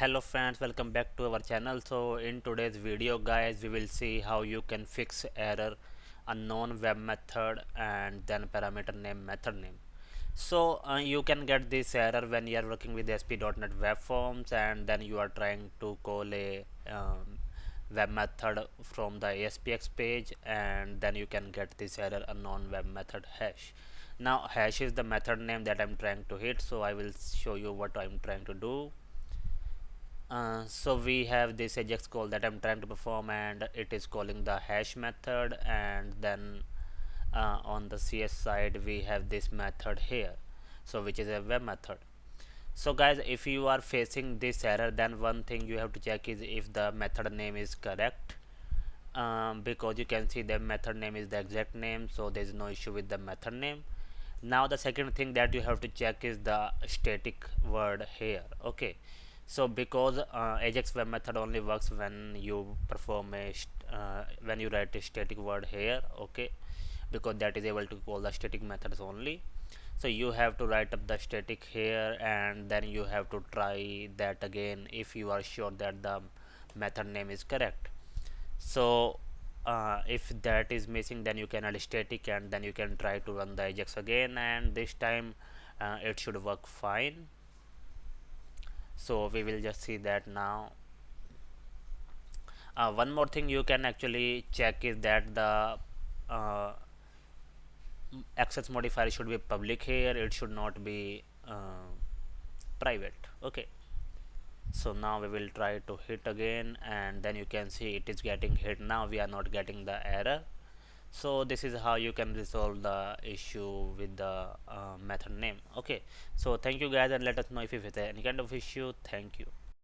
Hello friends, welcome back to our channel. So in today's video guys, we will see how you can fix error unknown web method and then parameter name method name. So you can get this error when you are working with ASP.NET web forms and then you are trying to call a web method from the ASPX page, and then you can get this error unknown web method hash. Now hash is the method name that I'm trying to hit, so I will show you what I'm trying to do. So we have this Ajax call that I'm trying to perform, and it is calling the hash method, and then on the CS side we have this method here, so which is a web method. So guys, if you are facing this error, then one thing you have to check is if the method name is correct, because you can see the method name is the exact name, so there is no issue with the method name. Now the second thing that you have to check is the static word here. Okay, so because Ajax web method only works when you perform a when you write a static word here. Okay, because that is able to call the static methods only. So you have to write up the static here, and then you have to try that again if you are sure that the method name is correct. So if that is missing, then you can add static, and then you can try to run the Ajax again, and this time it should work fine. So we will just see that now. One more thing you can actually check is that the access modifier should be public here, it should not be private. Okay, so now we will try to hit again, and then you can see it is getting hit. Now we are not getting the error. So this is how you can resolve the issue with the method name. Okay, so thank you guys, and let us know if you face any kind of issue. Thank you.